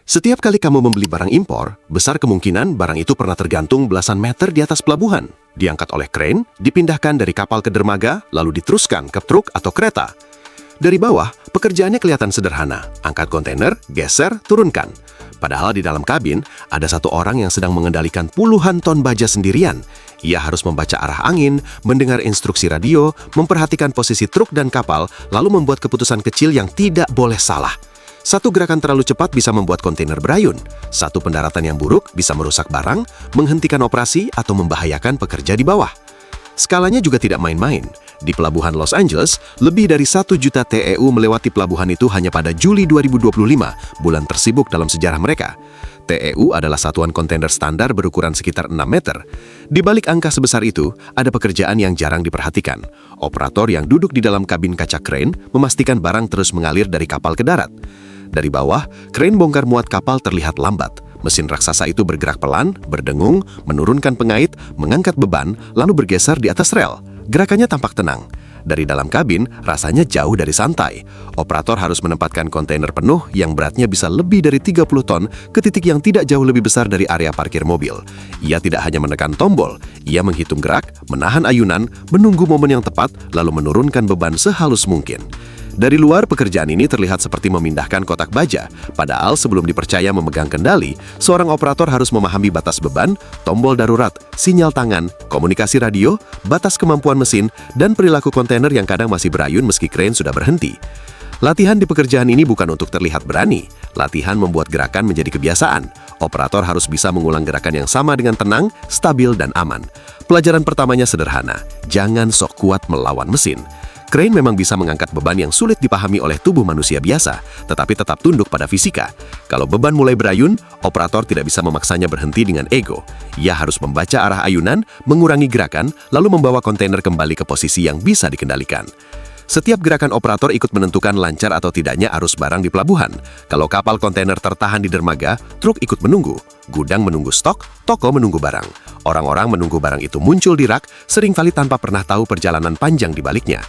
Setiap kali kamu membeli barang impor, besar kemungkinan barang itu pernah tergantung belasan meter di atas pelabuhan. Diangkat oleh crane, dipindahkan dari kapal ke dermaga, lalu diteruskan ke truk atau kereta. Dari bawah, pekerjaannya kelihatan sederhana. Angkat kontainer, geser, turunkan. Padahal di dalam kabin, ada satu orang yang sedang mengendalikan puluhan ton baja sendirian. Ia harus membaca arah angin, mendengar instruksi radio, memperhatikan posisi truk dan kapal, lalu membuat keputusan kecil yang tidak boleh salah. Satu gerakan terlalu cepat bisa membuat kontainer berayun. Satu pendaratan yang buruk bisa merusak barang, menghentikan operasi, atau membahayakan pekerja di bawah. Skalanya juga tidak main-main. Di pelabuhan Los Angeles, lebih dari 1 juta TEU melewati pelabuhan itu hanya pada Juli 2025, bulan tersibuk dalam sejarah mereka. TEU adalah satuan kontainer standar berukuran sekitar 6 meter. Di balik angka sebesar itu, ada pekerjaan yang jarang diperhatikan. Operator yang duduk di dalam kabin kaca crane memastikan barang terus mengalir dari kapal ke darat. Dari bawah, crane bongkar muat kapal terlihat lambat. Mesin raksasa itu bergerak pelan, berdengung, menurunkan pengait, mengangkat beban, lalu bergeser di atas rel. Gerakannya tampak tenang. Dari dalam kabin, rasanya jauh dari santai. Operator harus menempatkan kontainer penuh yang beratnya bisa lebih dari 30 ton ke titik yang tidak jauh lebih besar dari area parkir mobil. Ia tidak hanya menekan tombol, ia menghitung gerak, menahan ayunan, menunggu momen yang tepat, lalu menurunkan beban sehalus mungkin. Dari luar, pekerjaan ini terlihat seperti memindahkan kotak baja. Padahal sebelum dipercaya memegang kendali, seorang operator harus memahami batas beban, tombol darurat, sinyal tangan, komunikasi radio, batas kemampuan mesin, dan perilaku kontainer yang kadang masih berayun meski crane sudah berhenti. Latihan di pekerjaan ini bukan untuk terlihat berani. Latihan membuat gerakan menjadi kebiasaan. Operator harus bisa mengulang gerakan yang sama dengan tenang, stabil, dan aman. Pelajaran pertamanya sederhana, jangan sok kuat melawan mesin. Crane memang bisa mengangkat beban yang sulit dipahami oleh tubuh manusia biasa, tetapi tetap tunduk pada fisika. Kalau beban mulai berayun, operator tidak bisa memaksanya berhenti dengan ego. Ia harus membaca arah ayunan, mengurangi gerakan, lalu membawa kontainer kembali ke posisi yang bisa dikendalikan. Setiap gerakan operator ikut menentukan lancar atau tidaknya arus barang di pelabuhan. Kalau kapal kontainer tertahan di dermaga, truk ikut menunggu. Gudang menunggu stok, toko menunggu barang. Orang-orang menunggu barang itu muncul di rak, seringkali tanpa pernah tahu perjalanan panjang di baliknya.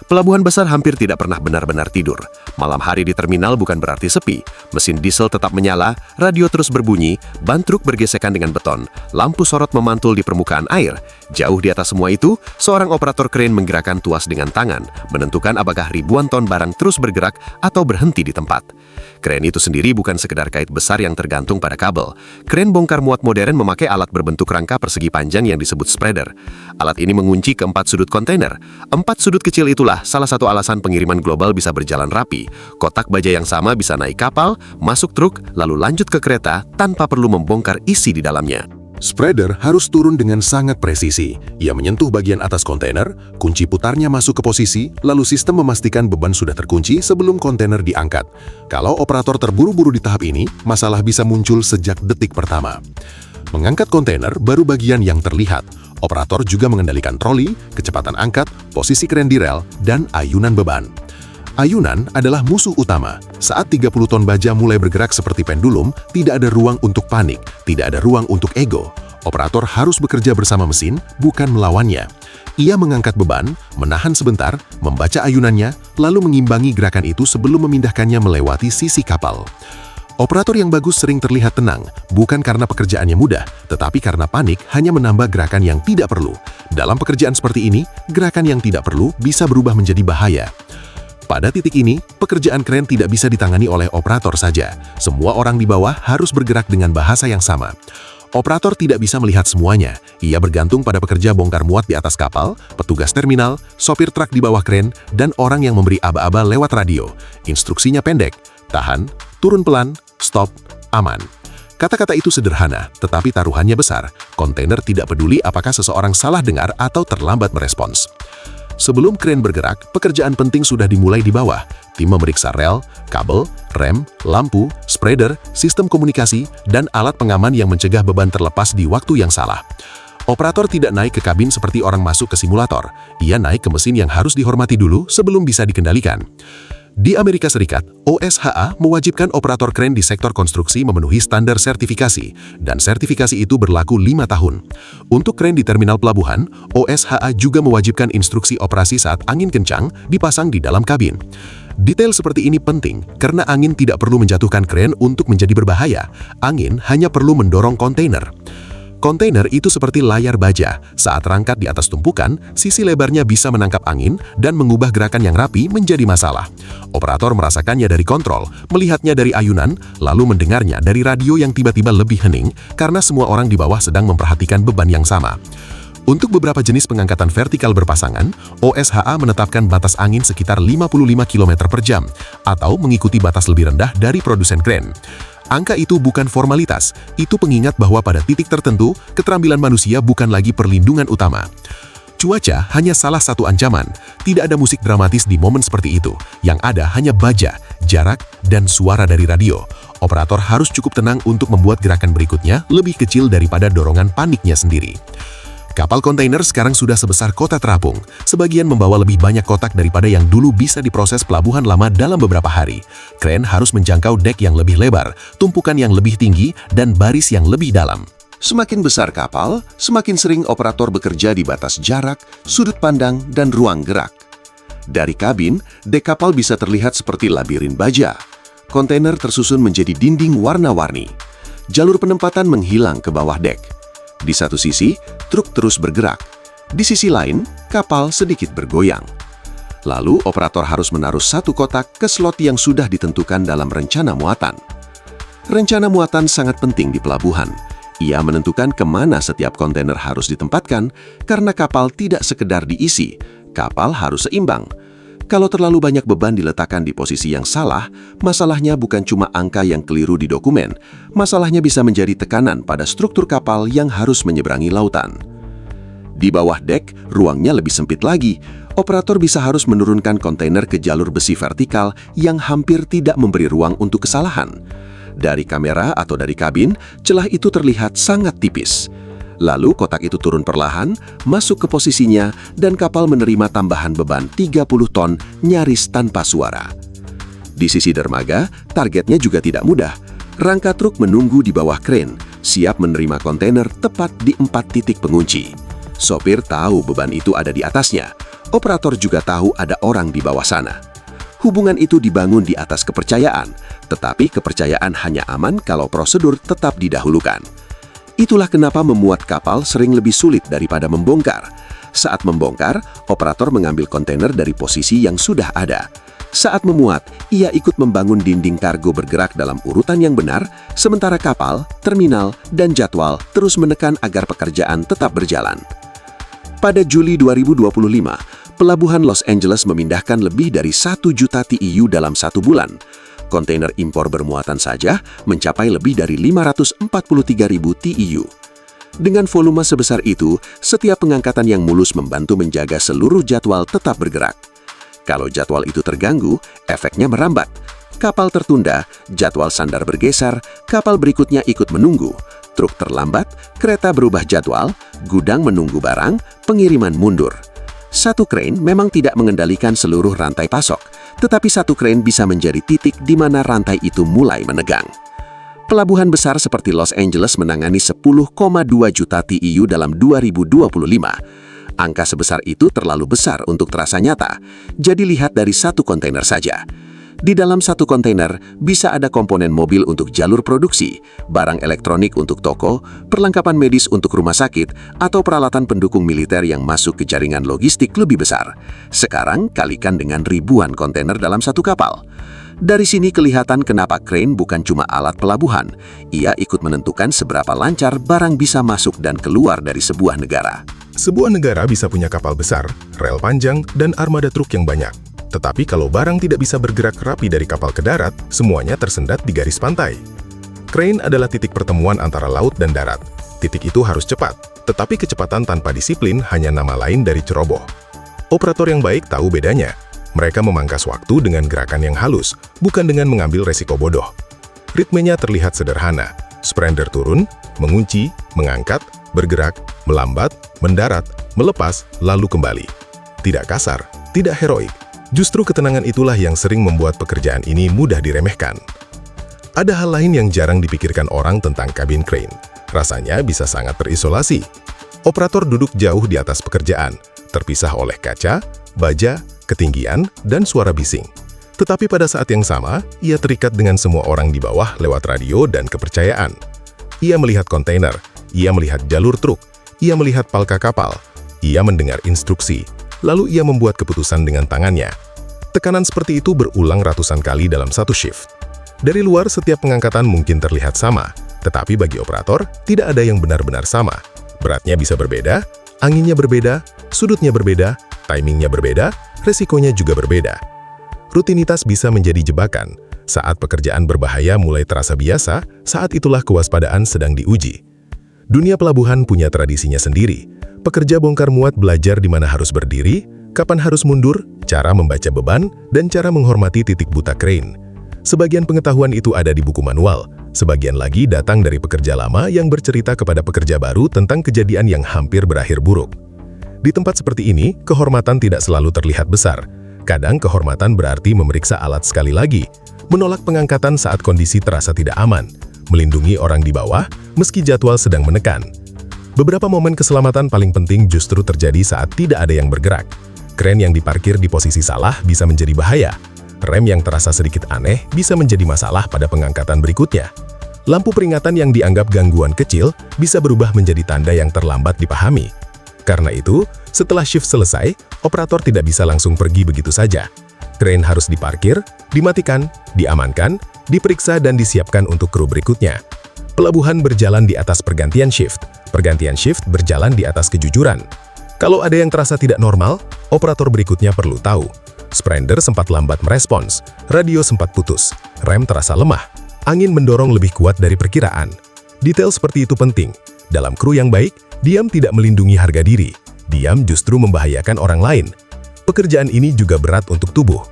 Pelabuhan besar hampir tidak pernah benar-benar tidur. Malam hari di terminal bukan berarti sepi. Mesin diesel tetap menyala, radio terus berbunyi, ban truk bergesekan dengan beton, lampu sorot memantul di permukaan air. Jauh di atas semua itu, seorang operator crane menggerakkan tuas dengan tangan, menentukan apakah ribuan ton barang terus bergerak atau berhenti di tempat. Crane itu sendiri bukan sekedar kait besar yang tergantung pada kabel. Crane bongkar muat modern memakai alat berbentuk rangka persegi panjang yang disebut spreader. Alat ini mengunci keempat sudut kontainer. 4 sudut kecil itulah salah satu alasan pengiriman global bisa berjalan rapi. Kotak baja yang sama bisa naik kapal, masuk truk, lalu lanjut ke kereta tanpa perlu membongkar isi di dalamnya. Spreader harus turun dengan sangat presisi. Ia menyentuh bagian atas kontainer, kunci putarnya masuk ke posisi, lalu sistem memastikan beban sudah terkunci sebelum kontainer diangkat. Kalau operator terburu-buru di tahap ini, masalah bisa muncul sejak detik pertama. Mengangkat kontainer baru bagian yang terlihat. Operator juga mengendalikan troli, kecepatan angkat, posisi crane di rel, dan ayunan beban. Ayunan adalah musuh utama. Saat 30 ton baja mulai bergerak seperti pendulum, tidak ada ruang untuk panik, tidak ada ruang untuk ego. Operator harus bekerja bersama mesin, bukan melawannya. Ia mengangkat beban, menahan sebentar, membaca ayunannya, lalu mengimbangi gerakan itu sebelum memindahkannya melewati sisi kapal. Operator yang bagus sering terlihat tenang, bukan karena pekerjaannya mudah, tetapi karena panik hanya menambah gerakan yang tidak perlu. Dalam pekerjaan seperti ini, gerakan yang tidak perlu bisa berubah menjadi bahaya. Pada titik ini, pekerjaan crane tidak bisa ditangani oleh operator saja. Semua orang di bawah harus bergerak dengan bahasa yang sama. Operator tidak bisa melihat semuanya. Ia bergantung pada pekerja bongkar muat di atas kapal, petugas terminal, sopir truk di bawah crane, dan orang yang memberi aba-aba lewat radio. Instruksinya pendek, tahan, turun pelan, stop, aman. Kata-kata itu sederhana, tetapi taruhannya besar. Kontainer tidak peduli apakah seseorang salah dengar atau terlambat merespons. Sebelum crane bergerak, pekerjaan penting sudah dimulai di bawah. Tim memeriksa rel, kabel, rem, lampu, spreader, sistem komunikasi, dan alat pengaman yang mencegah beban terlepas di waktu yang salah. Operator tidak naik ke kabin seperti orang masuk ke simulator. Ia naik ke mesin yang harus dihormati dulu sebelum bisa dikendalikan. Di Amerika Serikat, OSHA mewajibkan operator crane di sektor konstruksi memenuhi standar sertifikasi, dan sertifikasi itu berlaku 5 tahun. Untuk crane di terminal pelabuhan, OSHA juga mewajibkan instruksi operasi saat angin kencang dipasang di dalam kabin. Detail seperti ini penting karena angin tidak perlu menjatuhkan kren untuk menjadi berbahaya. Angin hanya perlu mendorong kontainer. Kontainer itu seperti layar baja. Saat rangkat di atas tumpukan, sisi lebarnya bisa menangkap angin dan mengubah gerakan yang rapi menjadi masalah. Operator merasakannya dari kontrol, melihatnya dari ayunan, lalu mendengarnya dari radio yang tiba-tiba lebih hening karena semua orang di bawah sedang memperhatikan beban yang sama. Untuk beberapa jenis pengangkatan vertikal berpasangan, OSHA menetapkan batas angin sekitar 55 km per jam atau mengikuti batas lebih rendah dari produsen kren. Angka itu bukan formalitas, itu pengingat bahwa pada titik tertentu, keterampilan manusia bukan lagi perlindungan utama. Cuaca hanya salah satu ancaman, tidak ada musik dramatis di momen seperti itu. Yang ada hanya baja, jarak, dan suara dari radio. Operator harus cukup tenang untuk membuat gerakan berikutnya lebih kecil daripada dorongan paniknya sendiri. Kapal kontainer sekarang sudah sebesar kota terapung. Sebagian membawa lebih banyak kotak daripada yang dulu bisa diproses pelabuhan lama dalam beberapa hari. Kren harus menjangkau dek yang lebih lebar, tumpukan yang lebih tinggi, dan baris yang lebih dalam. Semakin besar kapal, semakin sering operator bekerja di batas jarak, sudut pandang, dan ruang gerak. Dari kabin, dek kapal bisa terlihat seperti labirin baja. Kontainer tersusun menjadi dinding warna-warni. Jalur penempatan menghilang ke bawah dek. Di satu sisi, truk terus bergerak. Di sisi lain, kapal sedikit bergoyang. Lalu, operator harus menaruh satu kotak ke slot yang sudah ditentukan dalam rencana muatan. Rencana muatan sangat penting di pelabuhan. Ia menentukan kemana setiap kontainer harus ditempatkan, karena kapal tidak sekedar diisi, kapal harus seimbang. Kalau terlalu banyak beban diletakkan di posisi yang salah, masalahnya bukan cuma angka yang keliru di dokumen, masalahnya bisa menjadi tekanan pada struktur kapal yang harus menyeberangi lautan. Di bawah dek, ruangnya lebih sempit lagi. Operator bisa harus menurunkan kontainer ke jalur besi vertikal yang hampir tidak memberi ruang untuk kesalahan. Dari kamera atau dari kabin, celah itu terlihat sangat tipis. Lalu kotak itu turun perlahan, masuk ke posisinya, dan kapal menerima tambahan beban 30 ton nyaris tanpa suara. Di sisi dermaga, targetnya juga tidak mudah. Rangka truk menunggu di bawah kren, siap menerima kontainer tepat di 4 titik pengunci. Sopir tahu beban itu ada di atasnya. Operator juga tahu ada orang di bawah sana. Hubungan itu dibangun di atas kepercayaan, tetapi kepercayaan hanya aman kalau prosedur tetap didahulukan. Itulah kenapa memuat kapal sering lebih sulit daripada membongkar. Saat membongkar, operator mengambil kontainer dari posisi yang sudah ada. Saat memuat, ia ikut membangun dinding kargo bergerak dalam urutan yang benar, sementara kapal, terminal, dan jadwal terus menekan agar pekerjaan tetap berjalan. Pada Juli 2025, Pelabuhan Los Angeles memindahkan lebih dari 1 juta TEU dalam 1 bulan. Kontainer impor bermuatan saja mencapai lebih dari 543.000 TEU. Dengan volume sebesar itu, setiap pengangkatan yang mulus membantu menjaga seluruh jadwal tetap bergerak. Kalau jadwal itu terganggu, efeknya merambat. Kapal tertunda, jadwal sandar bergeser, kapal berikutnya ikut menunggu. Truk terlambat, kereta berubah jadwal, gudang menunggu barang, pengiriman mundur. Satu kren memang tidak mengendalikan seluruh rantai pasok, tetapi satu kren bisa menjadi titik di mana rantai itu mulai menegang. Pelabuhan besar seperti Los Angeles menangani 10,2 juta TEU dalam 2025. Angka sebesar itu terlalu besar untuk terasa nyata, jadi lihat dari satu kontainer saja. Di dalam satu kontainer bisa ada komponen mobil untuk jalur produksi, barang elektronik untuk toko, perlengkapan medis untuk rumah sakit, atau peralatan pendukung militer yang masuk ke jaringan logistik lebih besar. Sekarang kalikan dengan ribuan kontainer dalam satu kapal. Dari sini kelihatan kenapa kren bukan cuma alat pelabuhan. Ia ikut menentukan seberapa lancar barang bisa masuk dan keluar dari sebuah negara. Sebuah negara bisa punya kapal besar, rel panjang, dan armada truk yang banyak. Tetapi kalau barang tidak bisa bergerak rapi dari kapal ke darat, semuanya tersendat di garis pantai. Crane adalah titik pertemuan antara laut dan darat. Titik itu harus cepat, tetapi kecepatan tanpa disiplin hanya nama lain dari ceroboh. Operator yang baik tahu bedanya. Mereka memangkas waktu dengan gerakan yang halus, bukan dengan mengambil resiko bodoh. Ritmenya terlihat sederhana. Sprander turun, mengunci, mengangkat, bergerak, melambat, mendarat, melepas, lalu kembali. Tidak kasar, tidak heroik. Justru ketenangan itulah yang sering membuat pekerjaan ini mudah diremehkan. Ada hal lain yang jarang dipikirkan orang tentang kabin crane. Rasanya bisa sangat terisolasi. Operator duduk jauh di atas pekerjaan, terpisah oleh kaca, baja, ketinggian, dan suara bising. Tetapi pada saat yang sama, ia terikat dengan semua orang di bawah lewat radio dan kepercayaan. Ia melihat kontainer, ia melihat jalur truk, ia melihat palka kapal, ia mendengar instruksi, lalu ia membuat keputusan dengan tangannya. Tekanan seperti itu berulang ratusan kali dalam satu shift. Dari luar, setiap pengangkatan mungkin terlihat sama, tetapi bagi operator, tidak ada yang benar-benar sama. Beratnya bisa berbeda, anginnya berbeda, sudutnya berbeda, timingnya berbeda, resikonya juga berbeda. Rutinitas bisa menjadi jebakan. Saat pekerjaan berbahaya mulai terasa biasa, saat itulah kewaspadaan sedang diuji. Dunia pelabuhan punya tradisinya sendiri. Pekerja bongkar muat belajar di mana harus berdiri, kapan harus mundur, cara membaca beban, dan cara menghormati titik buta crane. Sebagian pengetahuan itu ada di buku manual, sebagian lagi datang dari pekerja lama yang bercerita kepada pekerja baru tentang kejadian yang hampir berakhir buruk. Di tempat seperti ini, kehormatan tidak selalu terlihat besar. Kadang kehormatan berarti memeriksa alat sekali lagi, menolak pengangkatan saat kondisi terasa tidak aman, melindungi orang di bawah meski jadwal sedang menekan. Beberapa momen keselamatan paling penting justru terjadi saat tidak ada yang bergerak. Kren yang diparkir di posisi salah bisa menjadi bahaya. Rem yang terasa sedikit aneh bisa menjadi masalah pada pengangkatan berikutnya. Lampu peringatan yang dianggap gangguan kecil bisa berubah menjadi tanda yang terlambat dipahami. Karena itu, setelah shift selesai, operator tidak bisa langsung pergi begitu saja. Kren harus diparkir, dimatikan, diamankan, diperiksa dan disiapkan untuk kru berikutnya. Pelabuhan berjalan di atas pergantian shift. Pergantian shift berjalan di atas kejujuran. Kalau ada yang terasa tidak normal, operator berikutnya perlu tahu. Sprander sempat lambat merespons, radio sempat putus, rem terasa lemah, angin mendorong lebih kuat dari perkiraan. Detail seperti itu penting. Dalam kru yang baik, diam tidak melindungi harga diri. Diam justru membahayakan orang lain. Pekerjaan ini juga berat untuk tubuh.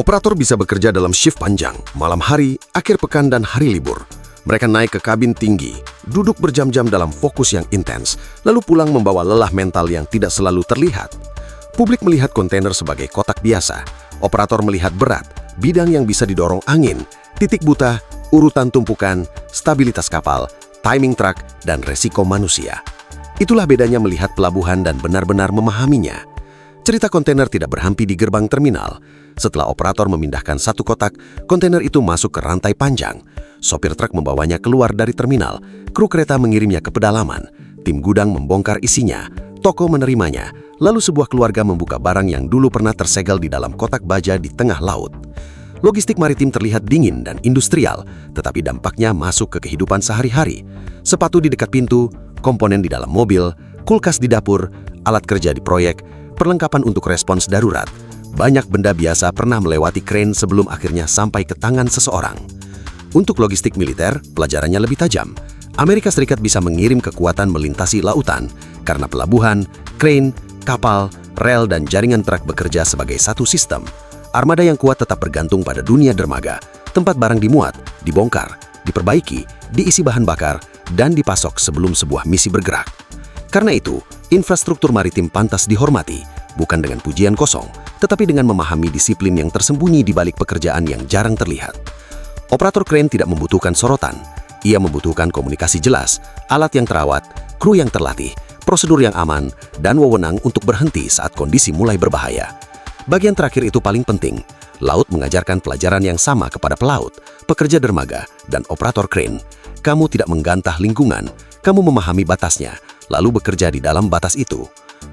Operator bisa bekerja dalam shift panjang, malam hari, akhir pekan, dan hari libur. Mereka naik ke kabin tinggi, duduk berjam-jam dalam fokus yang intens, lalu pulang membawa lelah mental yang tidak selalu terlihat. Publik melihat kontainer sebagai kotak biasa. Operator melihat berat, bidang yang bisa didorong angin, titik buta, urutan tumpukan, stabilitas kapal, timing truk, dan resiko manusia. Itulah bedanya melihat pelabuhan dan benar-benar memahaminya. Cerita kontainer tidak berhenti di gerbang terminal. Setelah operator memindahkan satu kotak, kontainer itu masuk ke rantai panjang. Sopir truk membawanya keluar dari terminal, kru kereta mengirimnya ke pedalaman, tim gudang membongkar isinya, toko menerimanya, lalu sebuah keluarga membuka barang yang dulu pernah tersegel di dalam kotak baja di tengah laut. Logistik maritim terlihat dingin dan industrial, tetapi dampaknya masuk ke kehidupan sehari-hari. Sepatu di dekat pintu, komponen di dalam mobil, kulkas di dapur, alat kerja di proyek, perlengkapan untuk respons darurat. Banyak benda biasa pernah melewati kren sebelum akhirnya sampai ke tangan seseorang. Untuk logistik militer, pelajarannya lebih tajam. Amerika Serikat bisa mengirim kekuatan melintasi lautan karena pelabuhan, kren, kapal, rel, dan jaringan truk bekerja sebagai satu sistem. Armada yang kuat tetap bergantung pada dunia dermaga, tempat barang dimuat, dibongkar, diperbaiki, diisi bahan bakar, dan dipasok sebelum sebuah misi bergerak. Karena itu, infrastruktur maritim pantas dihormati, bukan dengan pujian kosong, tetapi dengan memahami disiplin yang tersembunyi di balik pekerjaan yang jarang terlihat. Operator kren tidak membutuhkan sorotan, ia membutuhkan komunikasi jelas, alat yang terawat, kru yang terlatih, prosedur yang aman, dan wewenang untuk berhenti saat kondisi mulai berbahaya. Bagian terakhir itu paling penting. Laut mengajarkan pelajaran yang sama kepada pelaut, pekerja dermaga, dan operator kren. Kamu tidak menggantah lingkungan, kamu memahami batasnya, lalu bekerja di dalam batas itu.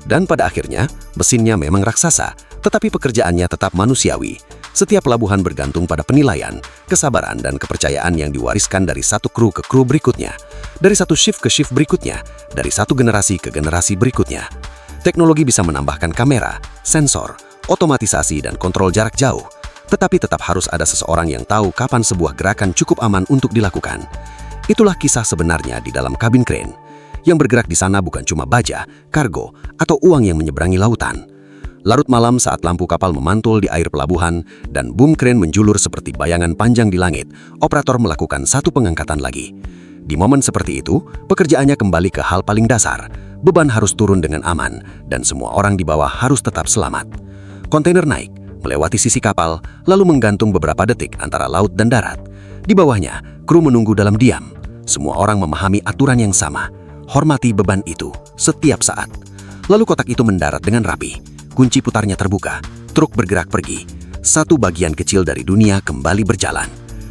Dan pada akhirnya, mesinnya memang raksasa, tetapi pekerjaannya tetap manusiawi. Setiap pelabuhan bergantung pada penilaian, kesabaran, dan kepercayaan yang diwariskan dari satu kru ke kru berikutnya, dari satu shift ke shift berikutnya, dari satu generasi ke generasi berikutnya. Teknologi bisa menambahkan kamera, sensor, otomatisasi, dan kontrol jarak jauh, tetapi tetap harus ada seseorang yang tahu kapan sebuah gerakan cukup aman untuk dilakukan. Itulah kisah sebenarnya di dalam kabin kren. Yang bergerak di sana bukan cuma baja, kargo, atau uang yang menyeberangi lautan. Larut malam saat lampu kapal memantul di air pelabuhan dan boom kren menjulur seperti bayangan panjang di langit, operator melakukan satu pengangkatan lagi. Di momen seperti itu, pekerjaannya kembali ke hal paling dasar. Beban harus turun dengan aman, dan semua orang di bawah harus tetap selamat. Kontainer naik, melewati sisi kapal, lalu menggantung beberapa detik antara laut dan darat. Di bawahnya, kru menunggu dalam diam. Semua orang memahami aturan yang sama. Hormati beban itu setiap saat. Lalu kotak itu mendarat dengan rapi. Kunci putarnya terbuka. Truk bergerak pergi. satu bagian kecil dari dunia kembali berjalan.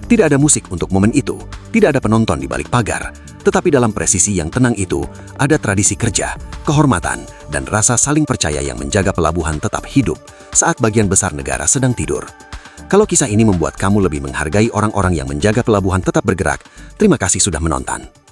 Tidak ada musik untuk momen itu, tidak ada penonton di balik pagar, tetapi dalam presisi yang tenang itu, ada tradisi kerja, kehormatan, dan rasa saling percaya yang menjaga pelabuhan tetap hidup saat bagian besar negara sedang tidur. Kalau kisah ini membuat kamu lebih menghargai orang-orang yang menjaga pelabuhan tetap bergerak, terima kasih sudah menonton.